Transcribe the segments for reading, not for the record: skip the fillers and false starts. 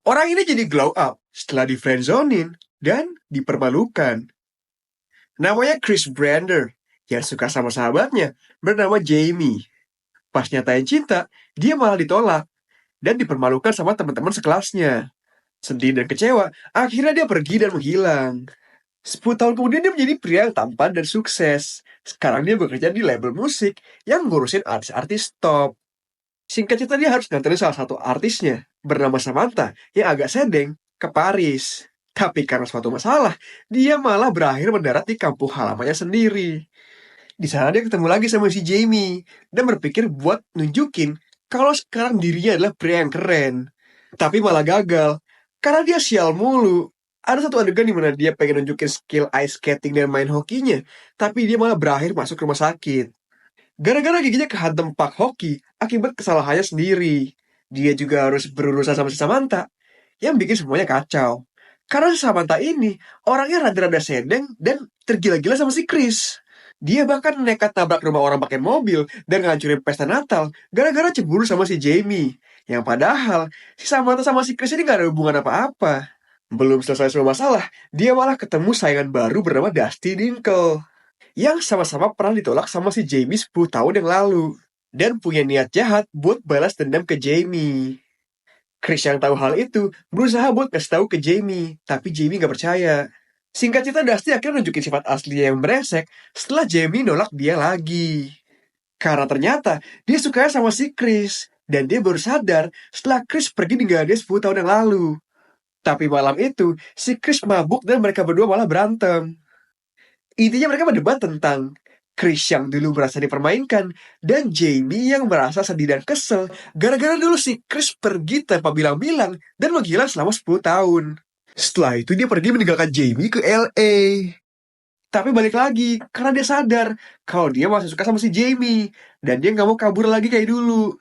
Orang ini jadi glow up setelah di friendzonin dan dipermalukan. Namanya Chris Brander, yang suka sama sahabatnya bernama Jamie. Pas nyatain cinta, dia malah ditolak dan dipermalukan sama teman-teman sekelasnya. Sedih dan kecewa, akhirnya dia pergi dan menghilang. 10 tahun kemudian dia menjadi pria yang tampan dan sukses. Sekarang dia bekerja di label musik yang ngurusin artis-artis top. Singkat cerita dia harus nganterin salah satu artisnya, bernama Samantha, yang agak sedeng, ke Paris. Tapi karena suatu masalah, dia malah berakhir mendarat di kampung halamannya sendiri. Di sana dia ketemu lagi sama si Jamie, dan berpikir buat nunjukin kalau sekarang dirinya adalah pria yang keren. Tapi malah gagal, karena dia sial mulu. Ada satu adegan di mana dia pengen nunjukin skill ice skating dan main hokinya, tapi dia malah berakhir masuk rumah sakit. Gara-gara giginya kehantam pak hoki akibat kesalahannya sendiri. Dia juga harus berurusan sama si Samantha, yang bikin semuanya kacau. Karena si Samantha ini orangnya rada-rada sedeng dan tergila-gila sama si Chris. Dia bahkan nekat tabrak rumah orang pakai mobil dan ngancurin pesta Natal gara-gara cemburu sama si Jamie. Yang padahal si Samantha sama si Chris ini gak ada hubungan apa-apa. Belum selesai semua masalah, dia malah ketemu saingan baru bernama Dusty Dinkle yang sama-sama pernah ditolak sama si Jamie 10 tahun yang lalu dan punya niat jahat buat balas dendam ke Jamie. Chris yang tahu hal itu berusaha buat kasih tahu ke Jamie, tapi Jamie gak percaya. Singkat cerita, Dusty akhirnya nunjukin sifat aslinya yang brengsek setelah Jamie nolak dia lagi. Karena ternyata dia sukanya sama si Chris, dan dia baru sadar setelah Chris pergi ninggalin dia 10 tahun yang lalu. Tapi malam itu, si Chris mabuk dan mereka berdua malah berantem. Intinya mereka berdebat tentang Chris yang dulu merasa dipermainkan dan Jamie yang merasa sedih dan kesel gara-gara dulu si Chris pergi tanpa bilang-bilang dan menghilang selama 10 tahun. Setelah itu dia pergi meninggalkan Jamie ke LA. Tapi balik lagi karena dia sadar kalau dia masih suka sama si Jamie dan dia nggak mau kabur lagi kayak dulu.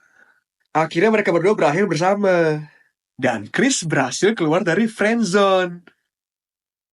Akhirnya mereka berdua berakhir bersama dan Chris berhasil keluar dari friendzone.